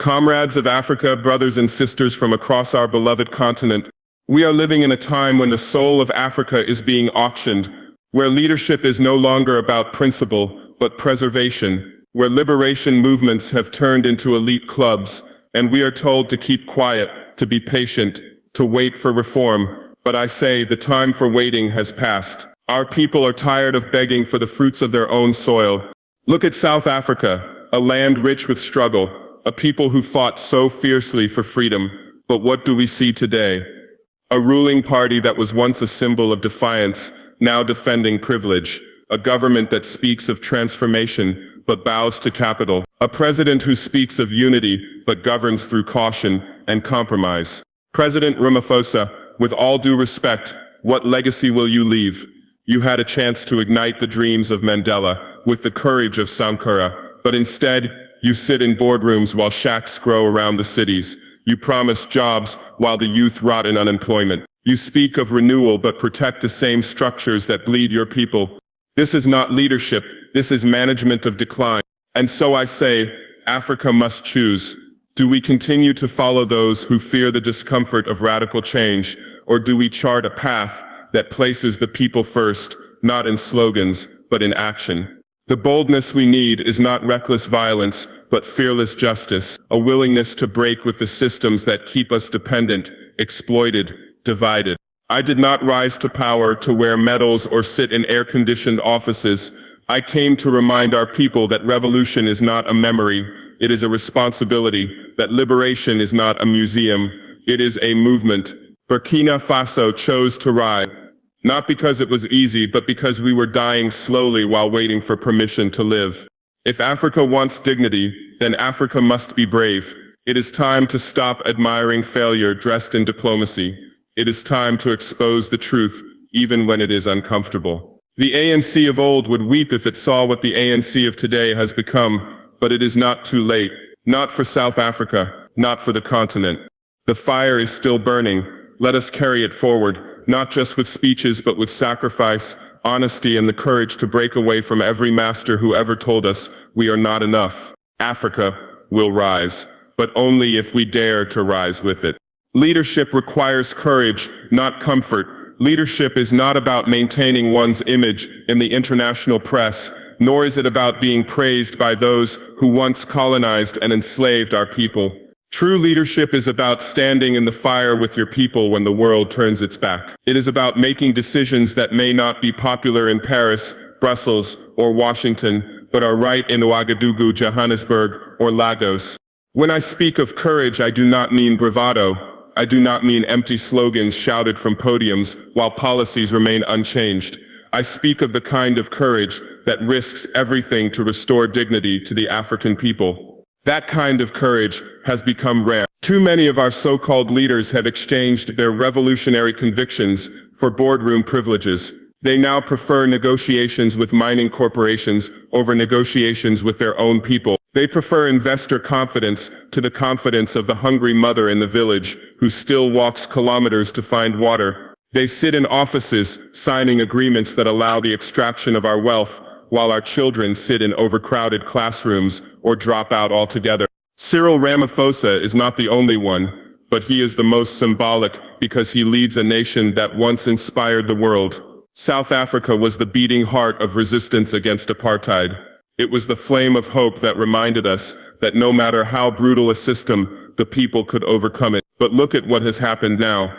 Comrades of Africa, brothers and sisters from across our beloved continent, we are living in a time when the soul of Africa is being auctioned, where leadership is no longer about principle, but preservation, where liberation movements have turned into elite clubs, and we are told to keep quiet, to be patient, to wait for reform. But I say the time for waiting has passed. Our people are tired of begging for the fruits of their own soil. Look at South Africa, a land rich with struggle, a people who fought so fiercely for freedom. But what do we see today? A ruling party that was once a symbol of defiance, now defending privilege. A government that speaks of transformation, but bows to capital. A president who speaks of unity, but governs through caution and compromise. President Ramaphosa, with all due respect, what legacy will you leave? You had a chance to ignite the dreams of Mandela, with the courage of Sankara, but instead, you sit in boardrooms while shacks grow around the cities. You promise jobs while the youth rot in unemployment. You speak of renewal but protect the same structures that bleed your people. This is not leadership, this is management of decline. And so I say, Africa must choose. Do we continue to follow those who fear the discomfort of radical change, or do we chart a path that places the people first, not in slogans, but in action? The boldness we need is not reckless violence, but fearless justice, a willingness to break with the systems that keep us dependent, exploited, divided. I did not rise to power to wear medals or sit in air-conditioned offices. I came to remind our people that revolution is not a memory, it is a responsibility, that liberation is not a museum, it is a movement. Burkina Faso chose to rise. Not because it was easy, but because we were dying slowly while waiting for permission to live. If Africa wants dignity, then Africa must be brave. It is time to stop admiring failure dressed in diplomacy. It is time to expose the truth, even when it is uncomfortable. The ANC of old would weep if it saw what the ANC of today has become, but it is not too late. Not for South Africa, not for the continent. The fire is still burning. Let us carry it forward. Not just with speeches but with sacrifice, honesty and the courage to break away from every master who ever told us we are not enough. Africa will rise, but only if we dare to rise with it. Leadership requires courage, not comfort. Leadership is not about maintaining one's image in the international press, nor is it about being praised by those who once colonized and enslaved our people. True leadership is about standing in the fire with your people when the world turns its back. It is about making decisions that may not be popular in Paris, Brussels, or Washington, but are right in Ouagadougou, Johannesburg, or Lagos. When I speak of courage, I do not mean bravado. I do not mean empty slogans shouted from podiums while policies remain unchanged. I speak of the kind of courage that risks everything to restore dignity to the African people. That kind of courage has become rare. Too many of our so-called leaders have exchanged their revolutionary convictions for boardroom privileges. They now prefer negotiations with mining corporations over negotiations with their own people. They prefer investor confidence to the confidence of the hungry mother in the village who still walks kilometers to find water. They sit in offices signing agreements that allow the extraction of our wealth, while our children sit in overcrowded classrooms or drop out altogether. Cyril Ramaphosa is not the only one, but he is the most symbolic because he leads a nation that once inspired the world. South Africa was the beating heart of resistance against apartheid. It was the flame of hope that reminded us that no matter how brutal a system, the people could overcome it. But look at what has happened now.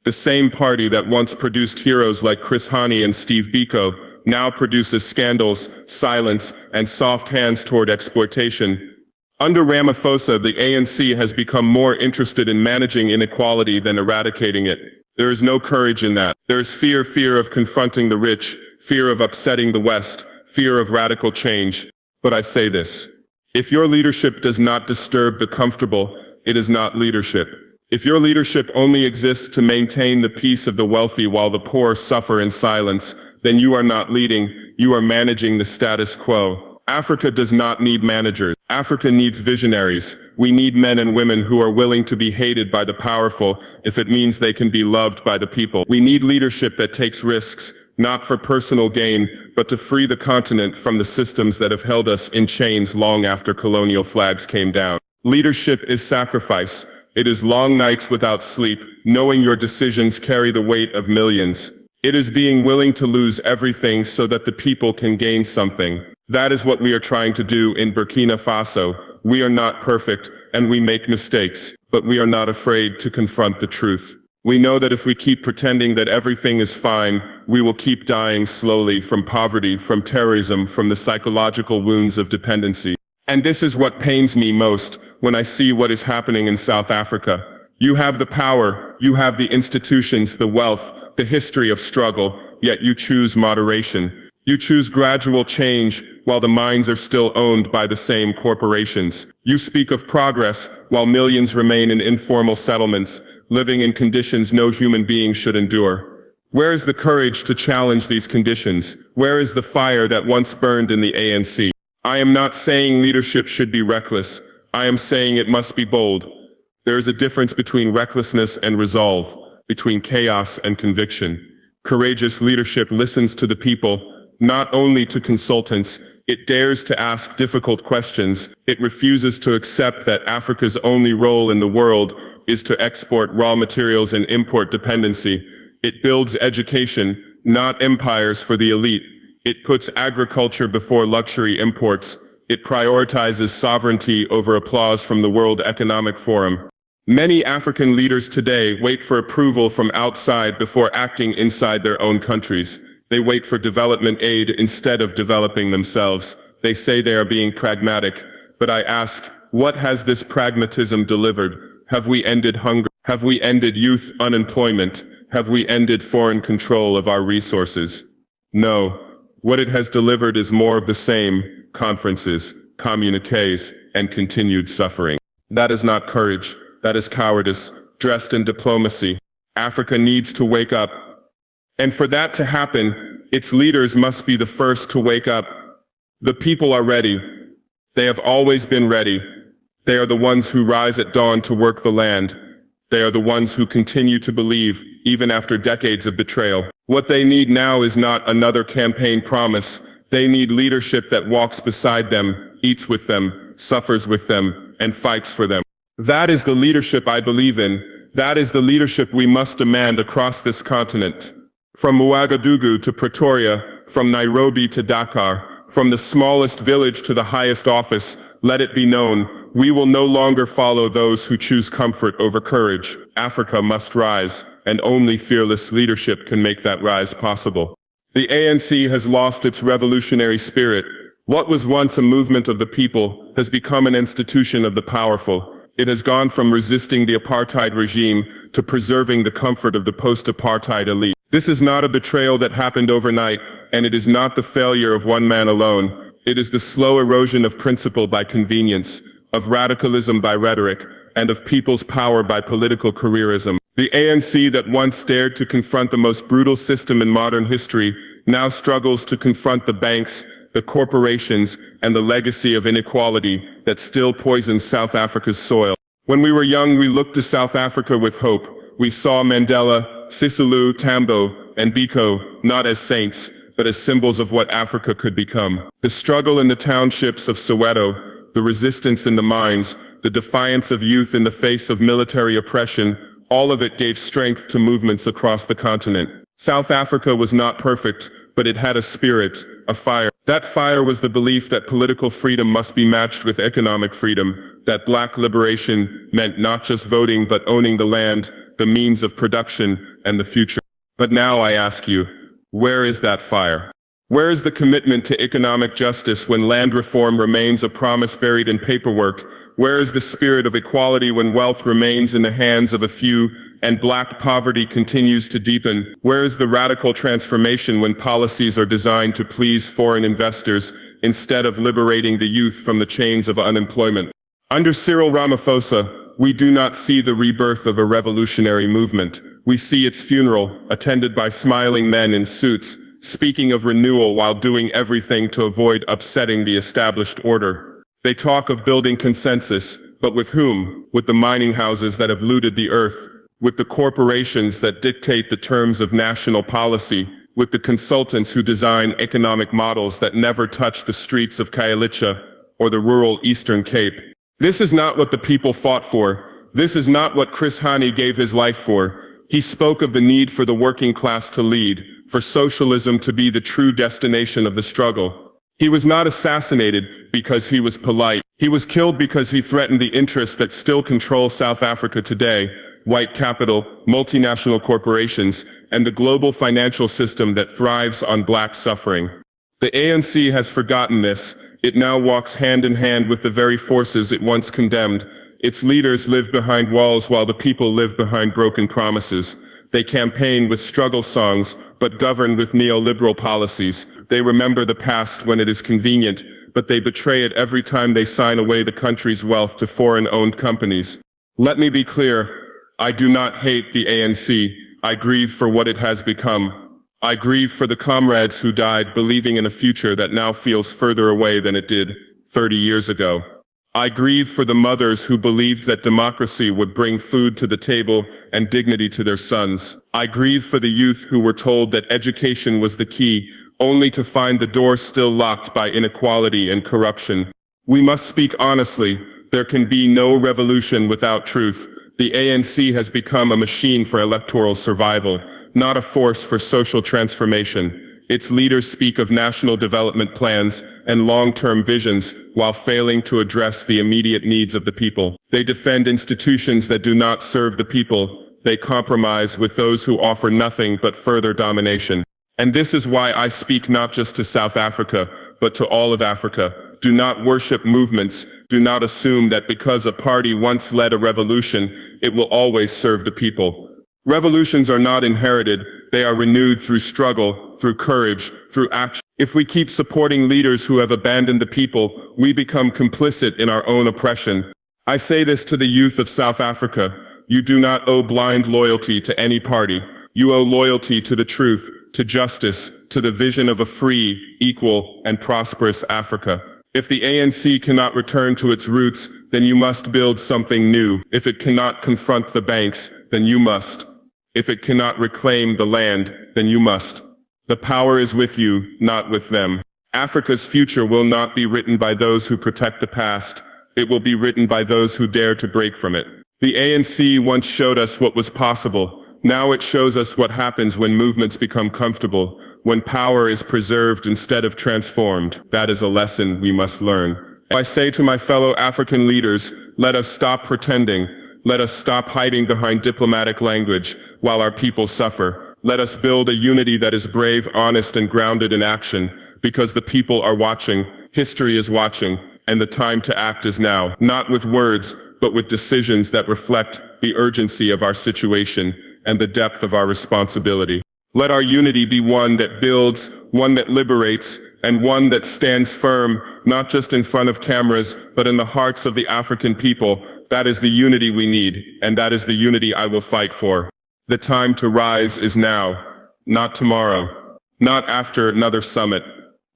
The same party that once produced heroes like Chris Hani and Steve Biko now produces scandals, silence, and soft hands toward exploitation. Under Ramaphosa, the ANC has become more interested in managing inequality than eradicating it. There is no courage in that. There is fear of confronting the rich, fear of upsetting the West, fear of radical change. But I say this. If your leadership does not disturb the comfortable, it is not leadership. If your leadership only exists to maintain the peace of the wealthy while the poor suffer in silence, then you are not leading, you are managing the status quo. Africa does not need managers. Africa needs visionaries. We need men and women who are willing to be hated by the powerful if it means they can be loved by the people. We need leadership that takes risks, not for personal gain, but to free the continent from the systems that have held us in chains long after colonial flags came down. Leadership is sacrifice. It is long nights without sleep, knowing your decisions carry the weight of millions. It is being willing to lose everything so that the people can gain something. That is what we are trying to do in Burkina Faso. We are not perfect, and we make mistakes, but we are not afraid to confront the truth. We know that if we keep pretending that everything is fine, we will keep dying slowly from poverty, from terrorism, from the psychological wounds of dependency. And this is what pains me most when I see what is happening in South Africa. You have the power, you have the institutions, the wealth, the history of struggle, yet you choose moderation. You choose gradual change while the mines are still owned by the same corporations. You speak of progress while millions remain in informal settlements, living in conditions no human being should endure. Where is the courage to challenge these conditions? Where is the fire that once burned in the ANC? I am not saying leadership should be reckless. I am saying it must be bold. There is a difference between recklessness and resolve, between chaos and conviction. Courageous leadership listens to the people, not only to consultants. It dares to ask difficult questions. It refuses to accept that Africa's only role in the world is to export raw materials and import dependency. It builds education, not empires for the elite. It puts agriculture before luxury imports. It prioritizes sovereignty over applause from the World Economic Forum. Many African leaders today wait for approval from outside before acting inside their own countries. They wait for development aid instead of developing themselves. They say they are being pragmatic, but I ask, what has this pragmatism delivered? Have we ended hunger? Have we ended youth unemployment? Have we ended foreign control of our resources? No. What it has delivered is more of the same: conferences, communiques, and continued suffering. That is not courage. That is cowardice, dressed in diplomacy. Africa needs to wake up. And for that to happen, its leaders must be the first to wake up. The people are ready. They have always been ready. They are the ones who rise at dawn to work the land. They are the ones who continue to believe, even after decades of betrayal. What they need now is not another campaign promise. They need leadership that walks beside them, eats with them, suffers with them, and fights for them. That is the leadership I believe in. That is the leadership we must demand across this continent. From Ouagadougou to Pretoria, from Nairobi to Dakar, from the smallest village to the highest office, let it be known, we will no longer follow those who choose comfort over courage. Africa must rise, and only fearless leadership can make that rise possible. The ANC has lost its revolutionary spirit. What was once a movement of the people has become an institution of the powerful. It has gone from resisting the apartheid regime to preserving the comfort of the post-apartheid elite. This is not a betrayal that happened overnight, and it is not the failure of one man alone. It is the slow erosion of principle by convenience, of radicalism by rhetoric, and of people's power by political careerism. The ANC that once dared to confront the most brutal system in modern history now struggles to confront the banks, the corporations, and the legacy of inequality that still poisons South Africa's soil. When we were young, we looked to South Africa with hope. We saw Mandela, Sisulu, Tambo, and Biko not as saints, but as symbols of what Africa could become. The struggle in the townships of Soweto, the resistance in the mines, the defiance of youth in the face of military oppression, all of it gave strength to movements across the continent. South Africa was not perfect, but it had a spirit, a fire. That fire was the belief that political freedom must be matched with economic freedom, that black liberation meant not just voting but owning the land, the means of production, and the future. But now I ask you, where is that fire? Where is the commitment to economic justice when land reform remains a promise buried in paperwork? Where is the spirit of equality when wealth remains in the hands of a few and black poverty continues to deepen? Where is the radical transformation when policies are designed to please foreign investors instead of liberating the youth from the chains of unemployment? Under Cyril Ramaphosa, we do not see the rebirth of a revolutionary movement. We see its funeral, attended by smiling men in suits, speaking of renewal while doing everything to avoid upsetting the established order. They talk of building consensus, but with whom? With the mining houses that have looted the earth, with the corporations that dictate the terms of national policy, with the consultants who design economic models that never touch the streets of Khayelitsha or the rural Eastern Cape. This is not what the people fought for. This is not what Chris Hani gave his life for. He spoke of the need for the working class to lead, for socialism to be the true destination of the struggle. He was not assassinated because he was polite. He was killed because he threatened the interests that still control South Africa today: white capital, multinational corporations, and the global financial system that thrives on black suffering. The ANC has forgotten this. It now walks hand in hand with the very forces it once condemned. Its leaders live behind walls while the people live behind broken promises. They campaign with struggle songs, but govern with neoliberal policies. They remember the past when it is convenient, but they betray it every time they sign away the country's wealth to foreign-owned companies. Let me be clear. I do not hate the ANC. I grieve for what it has become. I grieve for the comrades who died believing in a future that now feels further away than it did 30 years ago. I grieve for the mothers who believed that democracy would bring food to the table and dignity to their sons. I grieve for the youth who were told that education was the key, only to find the door still locked by inequality and corruption. We must speak honestly. There can be no revolution without truth. The ANC has become a machine for electoral survival, not a force for social transformation. Its leaders speak of national development plans and long-term visions while failing to address the immediate needs of the people. They defend institutions that do not serve the people. They compromise with those who offer nothing but further domination. And this is why I speak not just to South Africa, but to all of Africa. Do not worship movements. Do not assume that because a party once led a revolution, it will always serve the people. Revolutions are not inherited. They are renewed through struggle, through courage, through action. If we keep supporting leaders who have abandoned the people, we become complicit in our own oppression. I say this to the youth of South Africa. You do not owe blind loyalty to any party. You owe loyalty to the truth, to justice, to the vision of a free, equal, and prosperous Africa. If the ANC cannot return to its roots, then you must build something new. If it cannot confront the banks, then you must. If it cannot reclaim the land, then you must. The power is with you, not with them. Africa's future will not be written by those who protect the past. It will be written by those who dare to break from it. The ANC once showed us what was possible. Now it shows us what happens when movements become comfortable, when power is preserved instead of transformed. That is a lesson we must learn. I say to my fellow African leaders, let us stop pretending. Let us stop hiding behind diplomatic language while our people suffer. Let us build a unity that is brave, honest, and grounded in action, because the people are watching, history is watching, and the time to act is now. Not with words, but with decisions that reflect the urgency of our situation and the depth of our responsibility. Let our unity be one that builds, one that liberates, and one that stands firm, not just in front of cameras, but in the hearts of the African people. That is the unity we need, and that is the unity I will fight for. The time to rise is now, not tomorrow, not after another summit,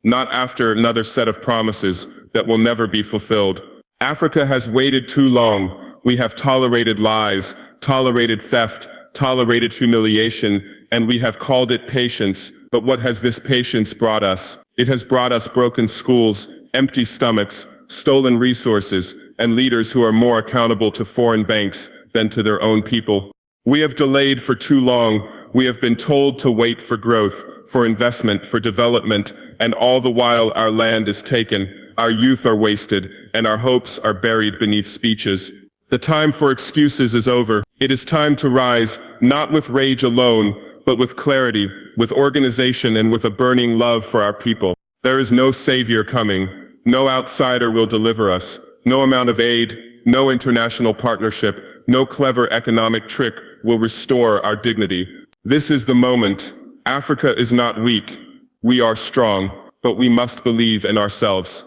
not after another set of promises that will never be fulfilled. Africa has waited too long. We have tolerated lies, tolerated theft, tolerated humiliation, and we have called it patience. But what has this patience brought us? It has brought us broken schools, empty stomachs, stolen resources, and leaders who are more accountable to foreign banks than to their own people. We have delayed for too long. We have been told to wait for growth, for investment, for development, and all the while our land is taken, our youth are wasted, and our hopes are buried beneath speeches. The time for excuses is over. It is time to rise, not with rage alone, but with clarity, with organization, and with a burning love for our people. There is no savior coming. No outsider will deliver us. No amount of aid, no international partnership, no clever economic trick will restore our dignity. This is the moment. Africa is not weak. We are strong, but we must believe in ourselves.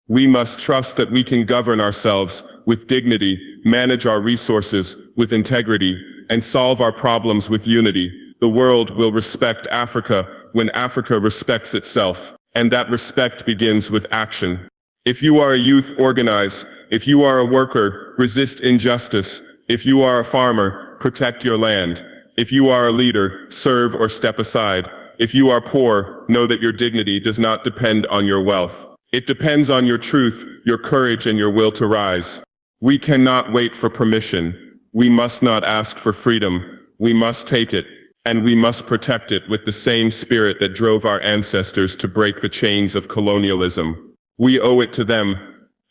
We must trust that we can govern ourselves with dignity, manage our resources with integrity, and solve our problems with unity. The world will respect Africa when Africa respects itself, and that respect begins with action. If you are a youth, organize. If you are a worker, resist injustice. If you are a farmer, protect your land. If you are a leader, serve or step aside. If you are poor, know that your dignity does not depend on your wealth. It depends on your truth, your courage, and your will to rise. We cannot wait for permission. We must not ask for freedom. We must take it, and we must protect it with the same spirit that drove our ancestors to break the chains of colonialism. We owe it to them,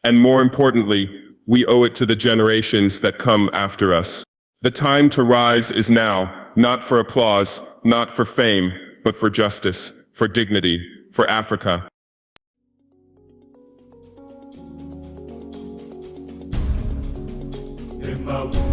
and more importantly, we owe it to the generations that come after us. The time to rise is now, not for applause, not for fame, but for justice, for dignity, for Africa. Him out.